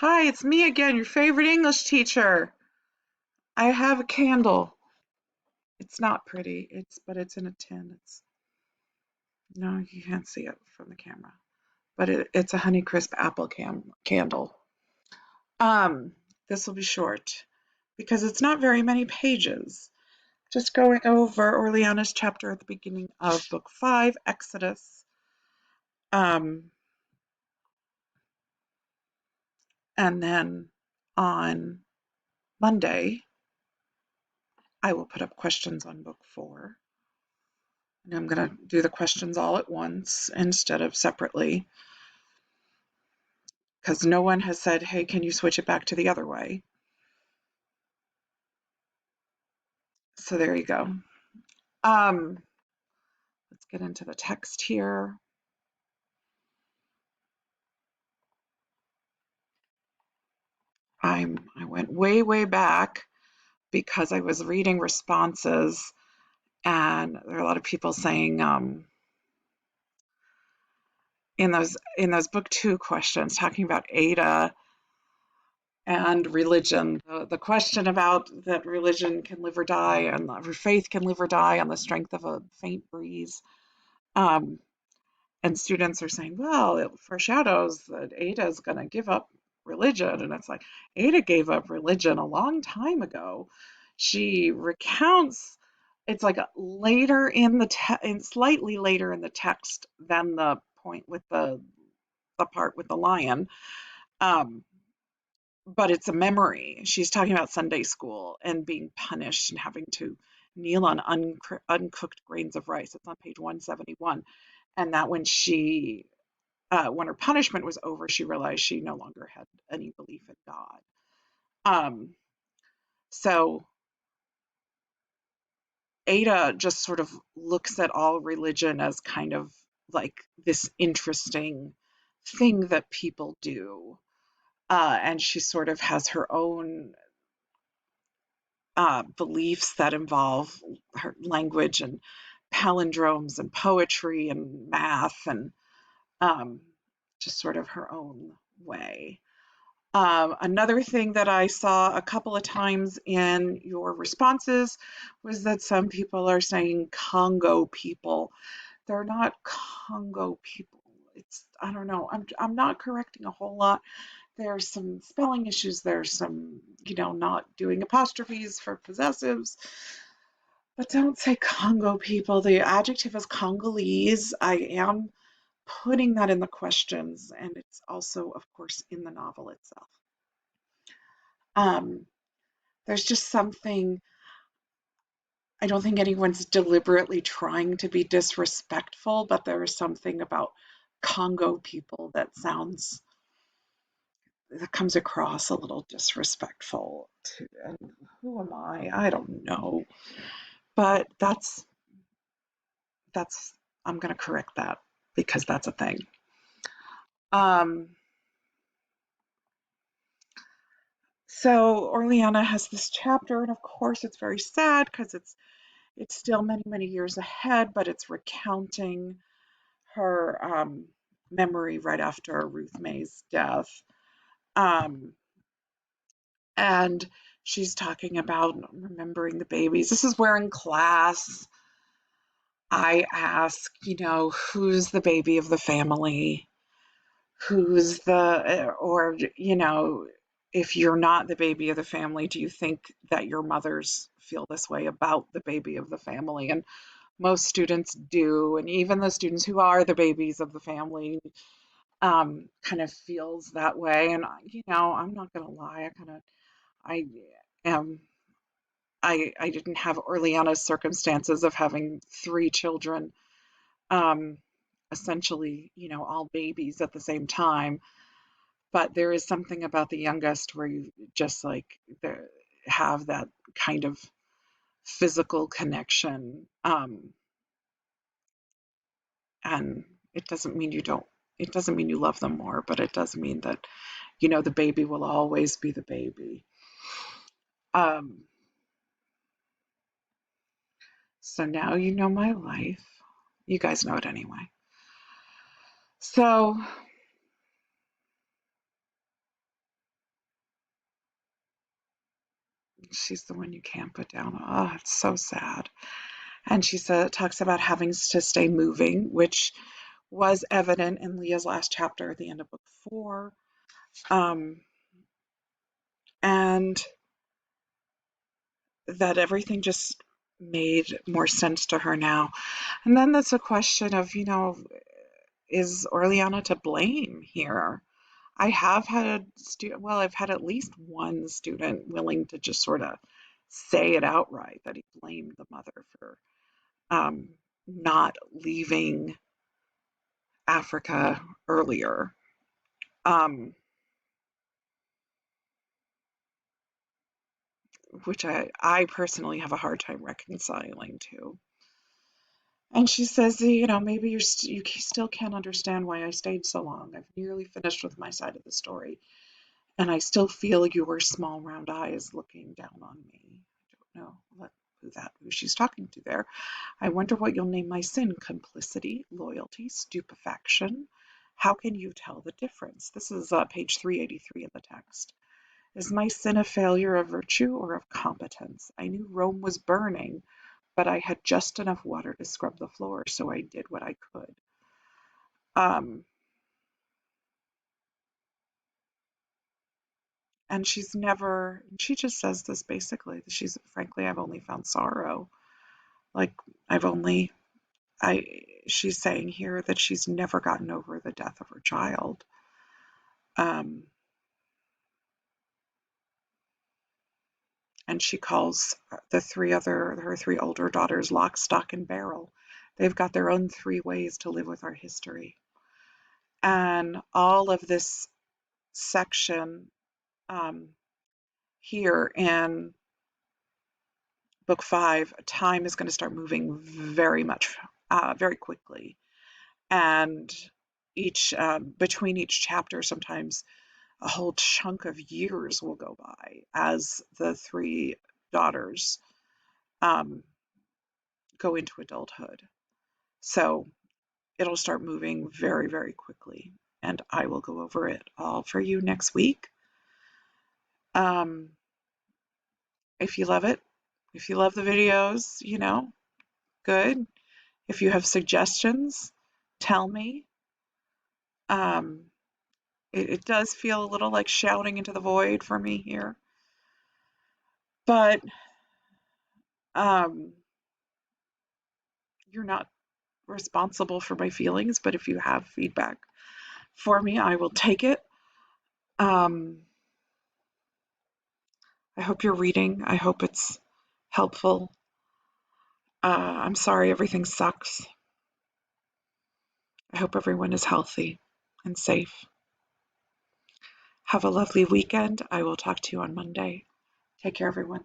Hi, it's me again, your favorite English teacher. I have a candle. It's not pretty. But it's in a tin. It's no, you can't see it from the camera. But it's a Honeycrisp apple candle. Um, this will be short because it's not very many pages. Just going over Orleana's chapter at the beginning of book 5, Exodus. Um, and then on Monday, I will put up questions on book 4. And I'm going to do the questions all at once instead of separately because no one has said, hey, can you switch it back to the other way? So there you go. Um, let's get into the text here. I went way, way back because I was reading responses, and there are a lot of people saying in those book 2 questions talking about Ada and religion. The question about that religion can live or die and faith can live or die on the strength of a faint breeze. Um, and students are saying, well, it foreshadows that Ada is going to give up religion. And it's like, Ada gave up religion a long time ago. She recounts, it's like later in the slightly later in the text than the point with the part with the lion. Um, but it's a memory. She's talking about Sunday school and being punished and having to kneel on uncooked grains of rice. It's on page 171. And that when her punishment was over, she realized she no longer had any belief in God. So Ada just sort of looks at all religion as kind of like this interesting thing that people do. And she sort of has her own beliefs that involve her language and palindromes and poetry and math and um, just sort of her own way. Another thing that I saw a couple of times in your responses was that some people are saying Congo people. They're not Congo people. I don't know. I'm not correcting a whole lot. There's some spelling issues. There's some, not doing apostrophes for possessives. But don't say Congo people. The adjective is Congolese. I am putting that in the questions, and it's also, of course, in the novel itself. Um, there's just something, I don't think anyone's deliberately trying to be disrespectful, but there is something about Congo people that comes across a little disrespectful to, and who am I? I don't know. But that's I'm gonna correct that because that's a thing. Um, so Orleana has this chapter, and of course it's very sad because it's still many, many years ahead, but it's recounting her memory right after Ruth May's death. Um, and she's talking about remembering the babies. This is where in class I ask, who's the baby of the family? Who's or, if you're not the baby of the family, do you think that your mothers feel this way about the baby of the family? And most students do. And even the students who are the babies of the family kind of feels that way. And, I'm not going to lie. I am, I didn't have Orleana's circumstances of having 3 children, um, essentially, all babies at the same time. But there is something about the youngest where you just like have that kind of physical connection. And it doesn't mean it doesn't mean you love them more, but it does mean that, the baby will always be the baby. Um, so now you know my life. You guys know it anyway. So she's the one you can't put down. Oh, it's so sad. And she talks about having to stay moving, which was evident in Leah's last chapter at the end of book 4. And that everything just made more sense to her now. And then there's a question of, is Orleana to blame here? I have had a student, well, I've had at least one student willing to just sort of say it outright that he blamed the mother for um, not leaving Africa earlier, which I personally have a hard time reconciling to. And she says, maybe you still can't understand why I stayed so long. I've nearly finished with my side of the story, and I still feel your small round eyes looking down on me. I don't know who she's talking to there. I wonder what you'll name my sin: complicity, loyalty, stupefaction. How can you tell the difference? This is page 383 in the text. Is my sin a failure of virtue or of competence? I knew Rome was burning, but I had just enough water to scrub the floor, so I did what I could. And she just says this basically, frankly, I've only found sorrow. Like, she's saying here that she's never gotten over the death of her child. And she calls her 3 older daughters lock, stock, and barrel. They've got their own 3 ways to live with our history. And all of this section here in book 5, time is going to start moving very quickly. And between each chapter, sometimes a whole chunk of years will go by as the 3 daughters go into adulthood. So it'll start moving very, very quickly. And I will go over it all for you next week. If you love it, if you love the videos, good. If you have suggestions, tell me. It does feel a little like shouting into the void for me here. But you're not responsible for my feelings, but if you have feedback for me, I will take it. I hope you're reading. I hope it's helpful. I'm sorry everything sucks. I hope everyone is healthy and safe. Have a lovely weekend. I will talk to you on Monday. Take care, everyone.